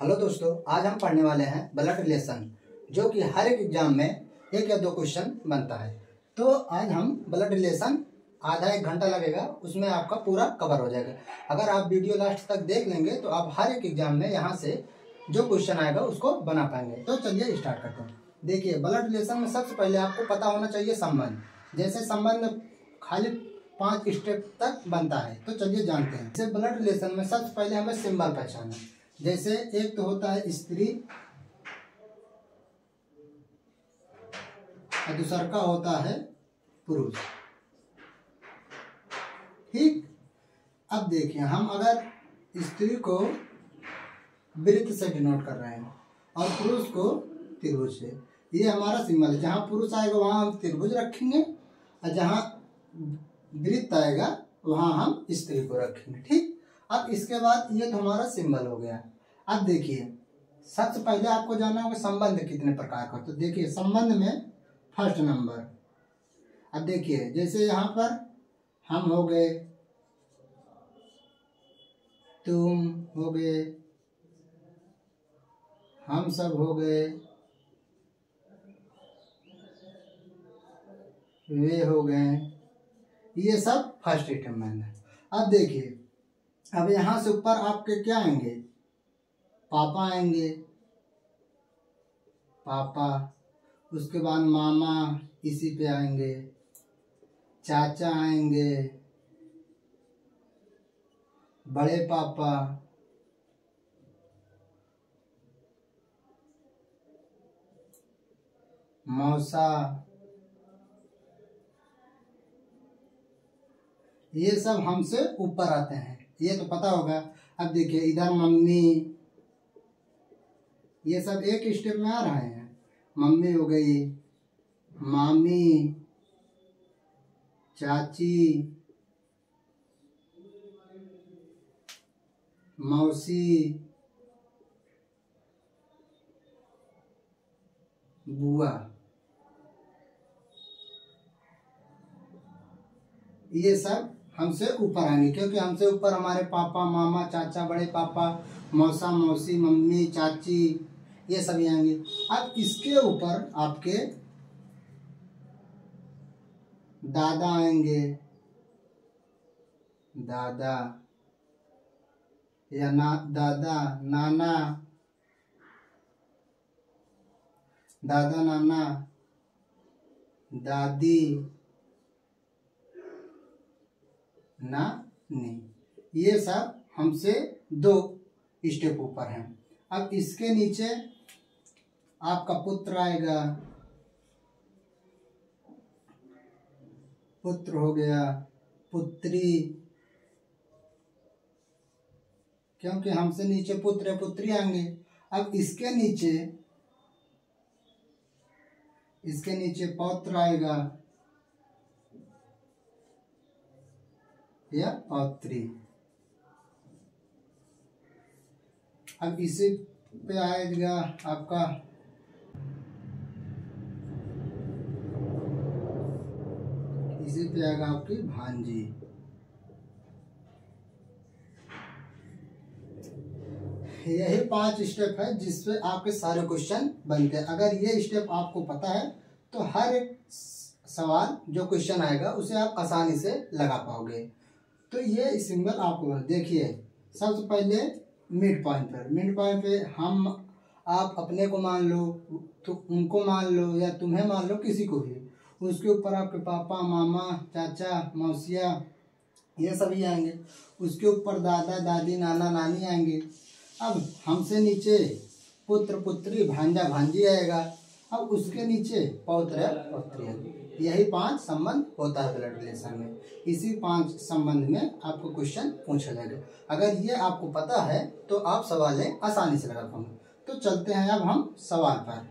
Hello दोस्तों, आज हम पढ़ने वाले हैं ब्लड रिलेशन, जो कि हर एक एग्जाम में एक या दो क्वेश्चन बनता है। तो आज हम ब्लड रिलेशन आधा एक घंटा लगेगा, उसमें आपका पूरा कवर हो जाएगा। अगर आप वीडियो लास्ट तक देख लेंगे तो आप हर एक एग्जाम में यहाँ से जो क्वेश्चन आएगा उसको बना पाएंगे। तो चलिए स्टार्ट करते हैं। देखिए, ब्लड रिलेशन में सबसे पहले आपको पता होना चाहिए संबंध। जैसे संबंध खाली 5 स्टेप तक बनता है, तो चलिए जानते हैं। जैसे ब्लड रिलेशन में सबसे पहले हमें सिंबल पहचानना है। जैसे एक तो होता है स्त्री और दूसरा का होता है पुरुष। ठीक, अब देखिए, हम अगर स्त्री को वृत्त से डिनोट कर रहे हैं और पुरुष को त्रिभुज से, ये हमारा सिंबल है। जहां पुरुष आएगा वहां हम त्रिभुज रखेंगे और जहां वृत्त आएगा वहां हम स्त्री को रखेंगे। ठीक, अब इसके बाद ये तो हमारा सिंबल हो गया। अब देखिए, सबसे पहले आपको जानना होगा संबंध कितने प्रकार का। तो देखिए, संबंध में फर्स्ट नंबर। अब देखिए, जैसे यहाँ पर हम हो गए, तुम हो गए, हम सब हो गए, वे हो गए, ये सब फर्स्ट स्टेप में है। अब देखिए, अब यहाँ से ऊपर आपके क्या आएंगे, पापा आएंगे, पापा, उसके बाद मामा इसी पे आएंगे, चाचा आएंगे, बड़े पापा, मौसा, ये सब हमसे ऊपर आते हैं, ये तो पता होगा। अब देखिए, इधर मम्मी, ये सब एक स्टेप में आ रहे हैं। मम्मी हो गई, मामी, चाची, मौसी, बुआ, ये सब हमसे ऊपर आएंगे, क्योंकि हमसे ऊपर हमारे पापा, मामा, चाचा, बड़े पापा, मौसा, मौसी, मम्मी, चाची, ये सभी आएंगे। अब इसके ऊपर आपके दादा आएंगे, दादा या दादा, नाना, दादा, नाना, दादी, नानी, ये सब हमसे 2 स्टेप ऊपर हैं। अब इसके नीचे आपका पुत्र आएगा, पुत्र हो गया, पुत्री, क्योंकि हमसे नीचे पुत्र पुत्री आएंगे। अब इसके नीचे पौत्र आएगा या पौत्री। अब इसी पे आएगा आपका इसी पे आएगा आपकी भांजी। यही 5 स्टेप है जिसपे आपके सारे क्वेश्चन बनते हैं। अगर ये स्टेप आपको पता है तो हर एक सवाल जो क्वेश्चन आएगा उसे आप आसानी से लगा पाओगे। तो ये सिंबल आपको देखिए, सबसे पहले मिड पॉइंट पे हम आप अपने को मान लो, तो उनको मान लो या तुम्हें मान लो, किसी को भी। उसके ऊपर आपके पापा, मामा, चाचा, मौसिया, ये सभी आएंगे। उसके ऊपर दादा, दादी, नाना, नानी आएंगे। अब हमसे नीचे पुत्र, पुत्री, भांजा, भांजी आएगा। अब उसके नीचे पौत्र, पौत्री। यही 5 संबंध होता है ब्लड रिलेशन में। इसी 5 संबंध में आपको क्वेश्चन पूछा जाएगा। अगर ये आपको पता है तो आप सवालें आसानी से लगा पाएंगे। तो चलते हैं अब हम सवाल पर।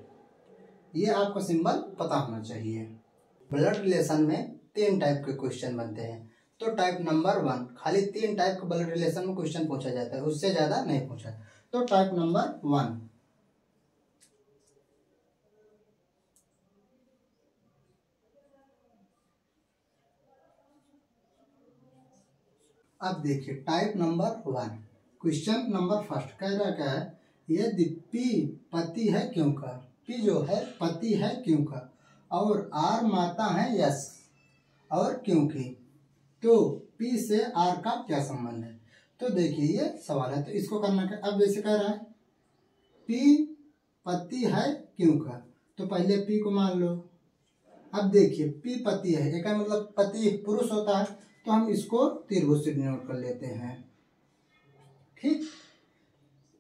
ये आपको सिंबल पता होना चाहिए। ब्लड रिलेशन में 3 टाइप के क्वेश्चन बनते हैं। तो टाइप नंबर 1, खाली 3 टाइप के ब्लड रिलेशन में क्वेश्चन पूछा जाता है, उससे ज्यादा नहीं पूछा। तो टाइप नंबर 1, अब देखिए type number 1, question number first कह रहा क्या है, यदि पी पति है क्यों का, पी जो है पति है क्यों का, और आर माता है यस और क्यों की, तो पी से आर का क्या संबंध है। तो देखिए ये सवाल है, तो इसको करना क्या। अब जैसे कह रहा है पी पति है क्यों का, तो पहले पी को मान लो। अब देखिए पी पति है, एक मतलब पति पुरुष होता है, तो हम इसको त्रिभुज से डिनोट कर लेते हैं। ठीक,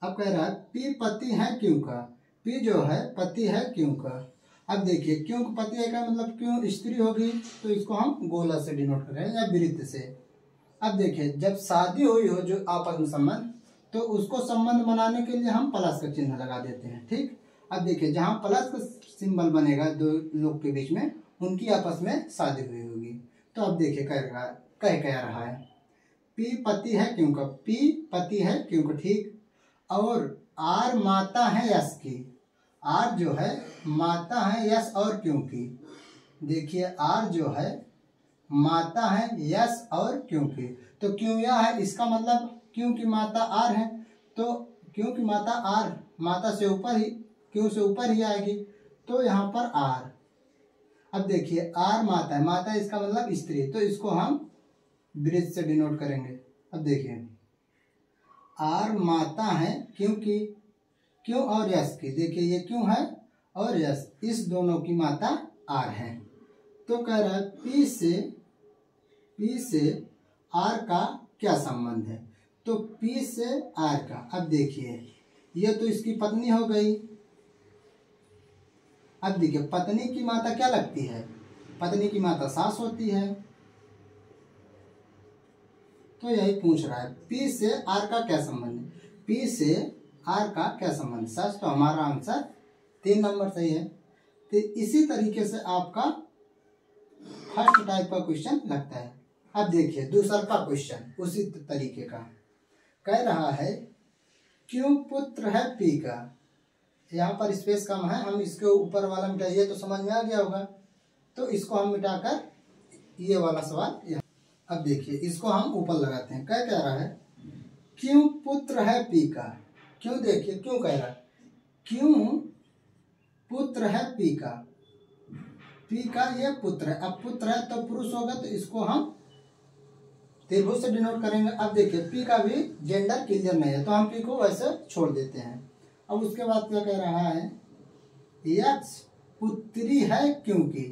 अब कह रहा है पी पति है क्यों का, पी जो है पति है क्यों का। अब देखिए क्यों पति है का मतलब क्यों स्त्री होगी, तो इसको हम गोला से डिनोट कर रहे हैं या वृत्त से। अब देखिए जब शादी हुई हो जो आपस में संबंध, तो उसको संबंध बनाने के लिए हम प्लस का चिन्ह लगा देते हैं। ठीक, अब देखिए जहाँ प्लस का सिंबल बनेगा दो लोग के बीच में, उनकी आपस में शादी हुई होगी। तो अब देखिए कह रहा है पी पति है क्यों का, पी पति है क्यों का। ठीक, और आर माता है यश की, आर जो है माता है यश और क्यों की। देखिए आर जो है माता है यश और क्यों की, तो क्यों यह है, इसका मतलब क्यों की माता आर है, तो क्यों की माता आर, माता से ऊपर ही, क्यों से ऊपर ही आएगी, तो यहाँ पर आर। अब देखिए आर माता है, माता इसका मतलब स्त्री, तो इसको हम ब्रिज से डिनोट करेंगे। अब देखिए आर माता है क्योंकि, क्यों और यश की, देखिए ये क्यों है और यश, इस दोनों की माता आर है। तो कह रहा है पी से आर का क्या संबंध है, तो पी से आर का। अब देखिए ये तो इसकी पत्नी हो गई। अब देखिए पत्नी की माता क्या लगती है, पत्नी की माता सास होती है। तो यही पूछ रहा है पी से आर का क्या संबंध है, पी से आर का क्या संबंध, सच। तो हमारा आंसर 3 नंबर सही है। तो इसी तरीके से आपका फर्स्ट टाइप का क्वेश्चन लगता है। अब देखिए दूसरा का क्वेश्चन उसी तरीके का कह रहा है क्यों पुत्र है पी का। यहाँ पर स्पेस कम है, हम इसके ऊपर वाला मिटाइए तो समझ में आ गया होगा, तो इसको हम मिटाकर ये वाला सवाल यहाँ। अब देखिए इसको हम ऊपर लगाते हैं। क्या कह रहा है क्यों पुत्र है पी का, क्यों देखिए क्यों कह रहा है क्यों पुत्र है पी का, पी का ये पुत्र है। अब पुत्र है तो पुरुष होगा, तो इसको हम त्रिभुज से डिनोट करेंगे। अब देखिए पी का भी जेंडर क्लियर नहीं है, तो हम पी को वैसे छोड़ देते हैं। अब उसके बाद क्या कह रहा है यक्ष पुत्री है क्योंकि,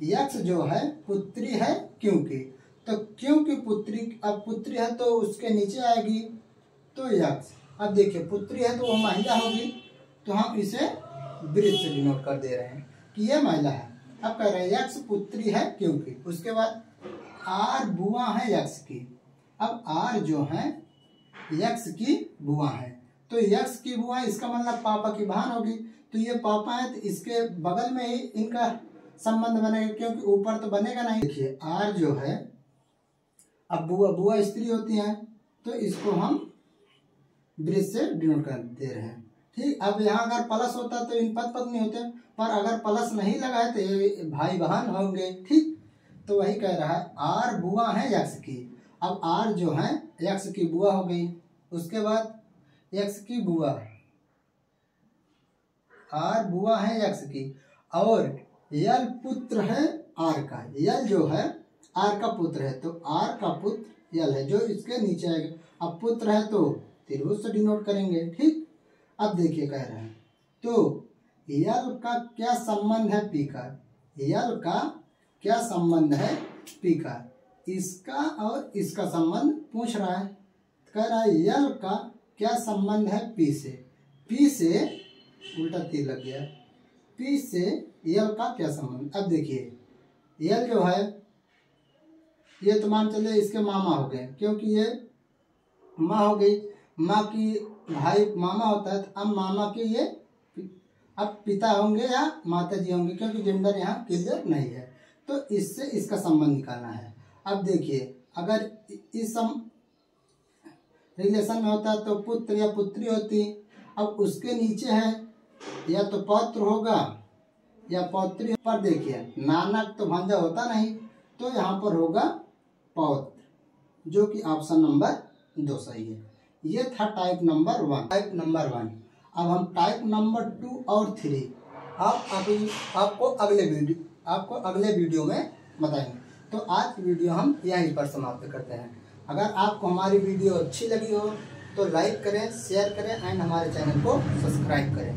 यक्ष जो है पुत्री है क्योंकि, तो क्योंकि पुत्री, अब पुत्री है तो उसके नीचे आएगी तो यक्ष। अब देखिए पुत्री है तो वो महिला होगी, तो हम इसे ब्रिज से डिनोट कर दे रहे हैं कि ये महिला है। अब कह रहे हैं यक्ष पुत्री है क्योंकि, उसके बाद आर बुआ है यक्ष की। अब आर जो है यक्ष की बुआ है, तो यक्ष की बुआ इसका मतलब पापा की बहन होगी, तो ये पापा है तो इसके बगल में ही इनका संबंध बनेगा, क्योंकि ऊपर तो बनेगा नहीं। देखिए आर जो है, अब बुआ स्त्री होती है, तो इसको हम ब्रिज से डिनोट कर दे रहे हैं। ठीक, अब यहाँ अगर प्लस होता तो इन पति पत्नी होते, पर अगर प्लस नहीं लगा है तो ये भाई बहन होंगे। ठीक, तो वही कह रहा है आर बुआ है यक्ष की। अब आर जो है यक्ष की बुआ हो गई, उसके बाद यक्ष की बुआ, आर बुआ है यक्ष की, और यल पुत्र है आर का, यल जो है आर का पुत्र है, तो आर का पुत्र यल है जो इसके नीचे आएगा। अब पुत्र है तो त्रिभुज से डिनोट करेंगे। ठीक, अब देखिए कह रहे हैं तो यल का क्या संबंध है पी का, यल का क्या संबंध है पी का, इसका और इसका संबंध पूछ रहा है। कह रहा है यल का क्या संबंध है पी से, पी से उल्टा तीर लग गया, पी से यल का क्या संबंध। अब देखिए यल जो है ये तो मान चले इसके मामा हो गए, क्योंकि ये माँ हो गई, माँ की भाई मामा होता है, तो अब मामा के ये अब पिता होंगे या माता जी होंगे, क्योंकि जेंडर यहाँ क्लियर नहीं है, तो इससे इसका संबंध निकालना है। अब देखिए अगर इस रिलेशन में होता तो पुत्र या पुत्री होती, अब उसके नीचे है या तो पौत्र होगा या पौत्री। पर देखिए नानक तो भांजा होता नहीं, तो यहाँ पर होगा पौत्र, जो कि ऑप्शन नंबर 2 सही है। ये था टाइप नंबर 1। Type number 1। अब हम टाइप नंबर 2 और 3 आपको अगले वीडियो में बताएंगे। तो आज की वीडियो हम यहीं पर समाप्त करते हैं। अगर आपको हमारी वीडियो अच्छी लगी हो तो लाइक करें, शेयर करें एंड हमारे चैनल को सब्सक्राइब करें।